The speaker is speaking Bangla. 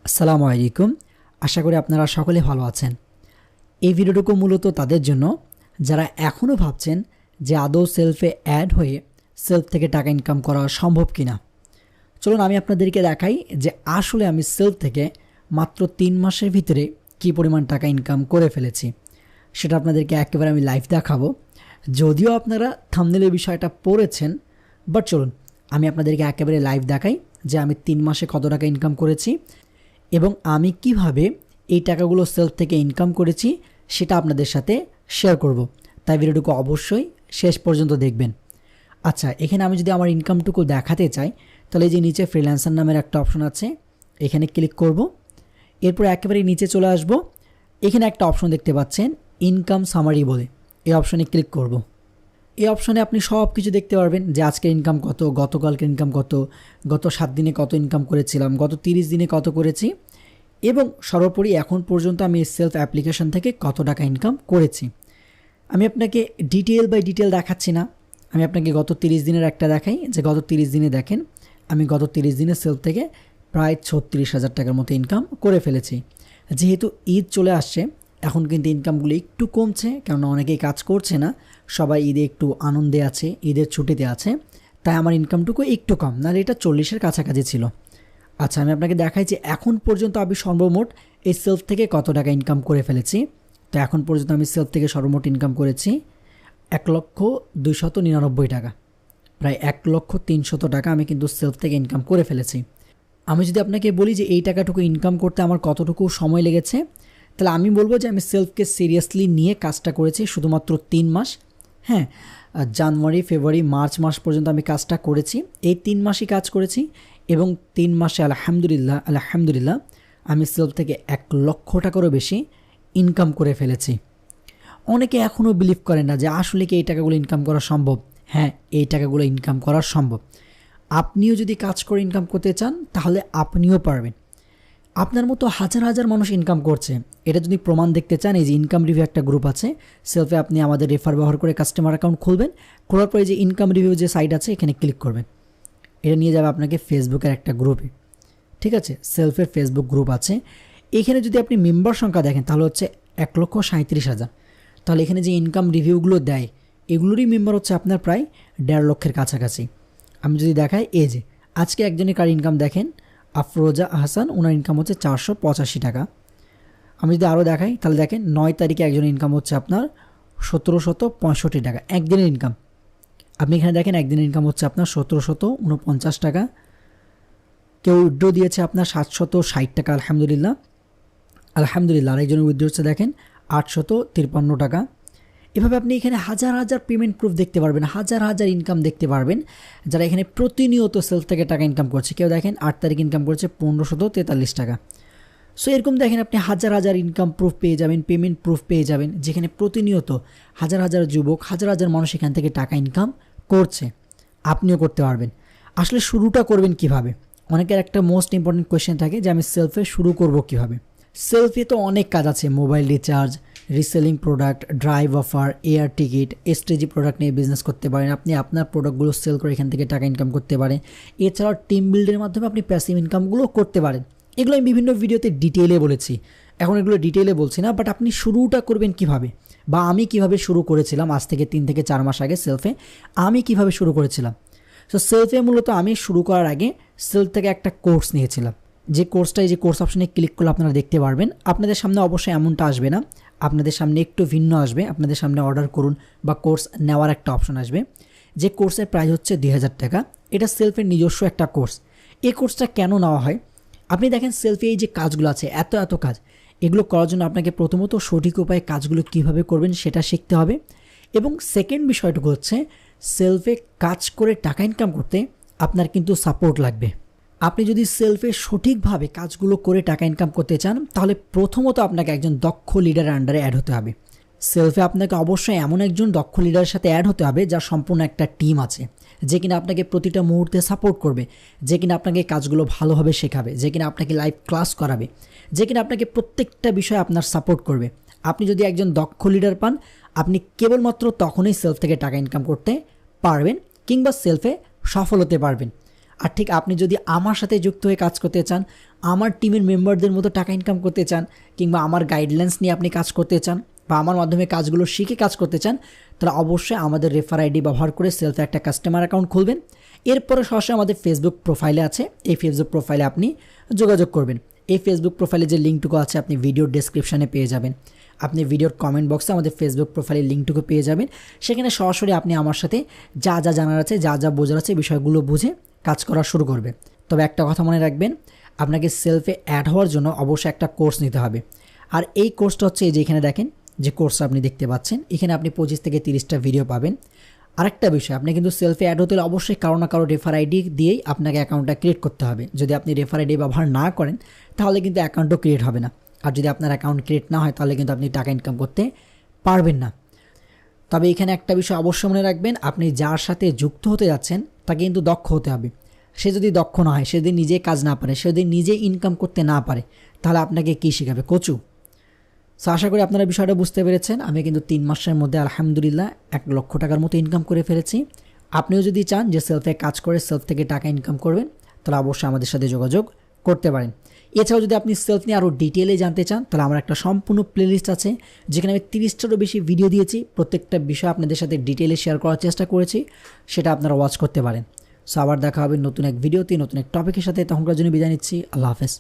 আসসালামু আলাইকুম। আশা করি আপনারা সকলে ভালো আছেন। এই ভিডিওটুকু মূলত তাদের জন্য যারা এখনও ভাবছেন যে আদৌ সেলফে অ্যাড হয়ে সেলফ থেকে টাকা ইনকাম করা সম্ভব কিনা। চলুন আমি আপনাদেরকে দেখাই যে আসলে আমি সেলফ থেকে মাত্র 3 মাসের ভিতরে কী পরিমাণ টাকা ইনকাম করে ফেলেছি, সেটা আপনাদেরকে একেবারে আমি লাইভ দেখাবো। যদিও আপনারা থাম্বনেলের বিষয়টা পড়েছেন, বাট চলুন আমি আপনাদেরকে একেবারে লাইভ দেখাই যে আমি 3 মাসে কত টাকা ইনকাম করেছি এবং আমি কিভাবে এই টাকাগুলো সেলফ থেকে ইনকাম করেছি সেটা আপনাদের সাথে শেয়ার করব। তাই ভিডিওটুকু অবশ্যই শেষ পর্যন্ত দেখবেন। আচ্ছা, এখানে আমি যদি আমার ইনকামটুকু দেখাতে চাই তাহলে এই যে নিচে ফ্রিল্যান্সার নামের একটা অপশন আছে, এখানে ক্লিক করব। এরপর একেবারে নিচে চলে আসব। এখানে একটা অপশন দেখতে পাচ্ছেন ইনকাম সামারি বলে, এই অপশনে ক্লিক করব। এই অপশনে আপনি সব কিছু দেখতে পারবেন যে আজকের ইনকাম কত, গতকালকের ইনকাম কত, গত 7 দিনে কত ইনকাম করেছিলাম, গত 30 দিনে কত করেছি এবং সর্বোপরি এখন পর্যন্ত আমি সেলফ অ্যাপ্লিকেশন থেকে কত টাকা ইনকাম করেছি। আমি আপনাকে ডিটেল বাই ডিটেল দেখাচ্ছি না, আমি আপনাকে গত 30 দিনের একটা দেখাই যে গত 30 দিনে দেখেন আমি গত 30 দিনে সেলফ থেকে প্রায় 36,000 টাকার মতো ইনকাম করে ফেলেছি। যেহেতু ঈদ চলে আসছে এখন কিন্তু ইনকামগুলো একটু কমছে, কেননা অনেকেই কাজ করছে না, সবাই ঈদে একটু আনন্দে আছে, ঈদের ছুটিতে আছে, তাই আমার ইনকামটুকু একটু কম, নাহলে এটা 40-এর কাছাকাছি ছিল। আচ্ছা, আমি আপনাকে দেখাই যে এখন পর্যন্ত আমি সর্বমোট এই সেলফ থেকে কত টাকা ইনকাম করে ফেলেছি। তো এখন পর্যন্ত আমি সেলফ থেকে সর্বমোট ইনকাম করেছি 1,299,000 টাকা, প্রায় 1,300,000 টাকা আমি কিন্তু সেলফ থেকে ইনকাম করে ফেলেছি। আমি যদি আপনাকে বলি যে এই টাকাটুকু ইনকাম করতে আমার কতটুকু সময় লেগেছে, তাহলে আমি বলবো যে আমি সেলফকে সিরিয়াসলি নিয়ে কাজটা করেছি শুধুমাত্র 3 মাস। হ্যাঁ, জানুয়ারি, ফেব্রুয়ারি, মার্চ মাস পর্যন্ত আমি কাজটা করেছি, এই 3 মাসই কাজ করেছি এবং 3 মাসে আলহামদুলিল্লাহ আমি সেলফ থেকে 1,00,000 টাকারও বেশি ইনকাম করে ফেলেছি। অনেকে এখনও বিলিভ করে না যে আসলে কি এই টাকাগুলো ইনকাম করা সম্ভব। হ্যাঁ, এই টাকাগুলো ইনকাম করা সম্ভব। আপনিও যদি কাজ করে ইনকাম করতে চান তাহলে আপনিও পারবেন। আপনার মতো হাজার হাজার মানুষ ইনকাম করছে, এটা যদি প্রমাণ দেখতে চান এই যে ইনকাম রিভিউ একটা গ্রুপ আছে, সেলফে আপনি আমাদের রেফার ব্যবহার করে কাস্টমার অ্যাকাউন্ট খুলবেন, খোলার পরে যে ইনকাম রিভিউ যে সাইট আছে এখানে ক্লিক করবেন, এটা নিয়ে যাবে আপনাকে ফেসবুকের একটা গ্রুপে। ঠিক আছে, সেলফের ফেসবুক গ্রুপ আছে, এখানে যদি আপনি মেম্বার সংখ্যা দেখেন তাহলে হচ্ছে 1,37,000। তাহলে এখানে যে ইনকাম রিভিউগুলো দেয় এগুলোরই মেম্বার হচ্ছে আপনার প্রায় 1,50,000 কাছাকাছি। আমি যদি দেখাই এই যে আজকে একজনের কার ইনকাম দেখেন, আফরোজা আহসান, ওনার ইনকাম হচ্ছে 485 টাকা। আমি যদি আরও দেখাই তাহলে দেখেন 9 তারিখে একজনের ইনকাম হচ্ছে আপনার 1,765 টাকা, একদিনের ইনকাম। আপনি এখানে দেখেন একদিনের ইনকাম হচ্ছে আপনার 1,749 টাকা। কেউ উইথড্র দিয়েছে আপনার 760 টাকা, আলহামদুলিল্লাহ। আরেকজনের উইথড্র হচ্ছে দেখেন 853 টাকা। এভাবে আপনি এখানে হাজার হাজার পেমেন্ট প্রুফ দেখতে পারবেন, হাজার হাজার ইনকাম দেখতে পারবেন যারা এখানে প্রতিনিয়ত সেলফ থেকে টাকা ইনকাম করছে। কেউ দেখেন 8 তারিখ ইনকাম করছে 1,543 টাকা। সো এরকম দেখেন আপনি হাজার হাজার ইনকাম প্রুফ পেয়ে যাবেন, পেমেন্ট প্রুফ পেয়ে যাবেন, যেখানে প্রতিনিয়ত হাজার হাজার যুবক, হাজার হাজার মানুষ এখান থেকে টাকা ইনকাম করছে। আপনিও করতে পারবেন। আসলে শুরুটা করবেন কিভাবে? অনেকের একটা মোস্ট ইম্পর্টেন্ট কোয়েশ্চেন থাকে যে আমি সেলফে শুরু করব কিভাবে। সেলফে তো অনেক কাজ আছে, mobile recharge, reselling product, drive offer, air ticket, STG product নিয়ে বিজনেস করতে পারেন। আপনি আপনার প্রোডাক্টগুলো সেল করে এখান থেকে টাকা ইনকাম করতে পারেন। এছাড়াও টিম বিল্ডের মাধ্যমে আপনি প্যাসিভ ইনকামগুলো করতে পারেন। এগুলো আমি বিভিন্ন ভিডিওতে ডিটেইলে বলেছি, এখন এগুলো ডিটেইলে বলছি না। বাট আপনি শুরুটা করবেন কিভাবে, বা আমি কিভাবে শুরু করেছিলাম আজ থেকে 3 থেকে 4 মাস আগে সেলফে আমি কিভাবে শুরু করেছিলাম। সো সেলফে মূলত আমি শুরু করার আগে সেলফ থেকে একটা কোর্স নিয়েছিলাম, যে কোর্সটা এই যে কোর্স অপশনে ক্লিক করলে আপনারা দেখতে পারবেন। আপনাদের সামনে অবশ্যই এমনটা আসবে না, আপনাদের সামনে একটু ভিন্ন আসবে। আপনাদের সামনে অর্ডার করুন বা কোর্স নেওয়ার একটা অপশন আসবে, যে কোর্সের প্রাইস হচ্ছে 2,000 টাকা। এটা সেলফের নিজস্ব একটা কোর্স। এই কোর্সটা কেন নেওয়া হয়? আপনি দেখেন সেলফে এই যে কাজগুলো আছে, এত কাজ, এগুলো করার জন্য আপনাকে প্রথমত সঠিক উপায়ে কাজগুলো কিভাবে করবেন সেটা শিখতে হবে। এবং সেকেন্ড বিষয়টুকু হচ্ছে সেলফে কাজ করে টাকা ইনকাম করতে আপনার কিন্তু সাপোর্ট লাগবে। আপনি যদি সেলফে সঠিকভাবে কাজগুলো করে টাকা ইনকাম করতে চান তাহলে প্রথমত আপনাকে একজন দক্ষ লিডারের আন্ডারে অ্যাড হতে হবে। সেলফে আপনাকে অবশ্যই এমন একজন দক্ষ লিডারের সাথে অ্যাড হতে হবে যার সম্পূর্ণ একটা টিম আছে, যে কিনা আপনাকে প্রতিটা মুহূর্তে সাপোর্ট করবে, যে কিনা আপনাকে কাজগুলো ভালোভাবে শেখাবে, যে কিনা আপনাকে লাইভ ক্লাস করাবে, যে কিনা আপনাকে প্রত্যেকটা বিষয়ে আপনার সাপোর্ট করবে। আপনি যদি একজন দক্ষ লিডার পান আপনি কেবলমাত্র তখনই সেলফ থেকে টাকা ইনকাম করতে পারবেন কিংবা সেলফে সফল হতে পারবেন। আর ঠিক আপনি যদি আমার সাথে যুক্ত হয়ে কাজ করতে চান, আমার টিমের মেম্বারদের মতো টাকা ইনকাম করতে চান, কিংবা আমার গাইডলাইন্স নিয়ে আপনি কাজ করতে চান, বা আমার মাধ্যমে কাজগুলো শিখে কাজ করতে চান, তাহলে অবশ্যই আমাদের রেফার আইডি ব্যবহার করে সেলফে একটা কাস্টমার অ্যাকাউন্ট খুলবেন। এরপরে সরাসরি আমাদের ফেসবুক প্রোফাইলে আছে, এই ফেসবুক প্রোফাইলে আপনি যোগাযোগ করবেন। এই ফেসবুক প্রোফাইলে যে লিঙ্কটুকু আছে আপনি ভিডিওর ডেসক্রিপশানে পেয়ে যাবেন। আপনি ভিডিওর কমেন্ট বক্সে আমাদের ফেসবুক প্রোফাইলের লিঙ্কটুকু পেয়ে যাবেন। সেখানে সরাসরি আপনি আমার সাথে যা যা জানার আছে, যা যা বোঝার আছে, বিষয়গুলো বুঝে কাজ করা শুরু করবেন। তবে একটা কথা মনে রাখবেন, আপনাকে সেলফে অ্যাড হওয়ার জন্য অবশ্যই একটা কোর্স নিতে হবে। আর এই কোর্সটা হচ্ছে এই যে এখানে দেখেন যে কোর্সটা আপনি দেখতে পাচ্ছেন, এখানে আপনি 25 থেকে 30টা ভিডিও পাবেন। আরেকটা বিষয়, আপনি কিন্তু সেলফে অ্যাড হতে হলে অবশ্যই কারো না কারো রেফার আইডি দিয়েই আপনাকে অ্যাকাউন্টটা ক্রিয়েট করতে হবে। যদি আপনি রেফার আইডি ব্যবহার না করেন তাহলে কিন্তু অ্যাকাউন্টও ক্রিয়েট হবে না। আর যদি আপনার অ্যাকাউন্ট ক্রিয়েট না হয় তাহলে কিন্তু আপনি টাকা ইনকাম করতে পারবেন না। তবে এখানে একটা বিষয় অবশ্যই মনে রাখবেন, আপনি যার সাথে যুক্ত হতে যাচ্ছেন তাকে কিন্তু দক্ষ হতে হবে। সে যদি দক্ষ না হয়, সে যদি নিজে কাজ না পারে, সে যদি নিজে ইনকাম করতে না পারে, তাহলে আপনাকে কী শেখাবে? কচু। সো আশা করি আপনারা বিষয়টা বুঝতে পেরেছেন। আমি কিন্তু 3 মাসের মধ্যে আলহামদুলিল্লাহ 1 লক্ষ টাকার মতো ইনকাম করে ফেলেছি। আপনিও যদি চান যে সেলফে কাজ করে সেলফ থেকে টাকা ইনকাম করবেন, তাহলে অবশ্যই আমাদের সাথে যোগাযোগ করতে পারেন। এছাড়াও যদি আপনি সেলফ নিয়ে আরও ডিটেলে জানতে চান, তাহলে আমার একটা সম্পূর্ণ প্লেলিস্ট আছে যেখানে আমি 30টারও বেশি ভিডিও দিয়েছি। প্রত্যেকটা বিষয় আপনাদের সাথে ডিটেলে শেয়ার করার চেষ্টা করেছি, সেটা আপনারা ওয়াচ করতে পারেন। সো আবার দেখা হবে নতুন এক ভিডিওতে, নতুন এক টপিকের সাথে। তখনকার জন্য বিদায় নিচ্ছি। আল্লাহ হাফেজ।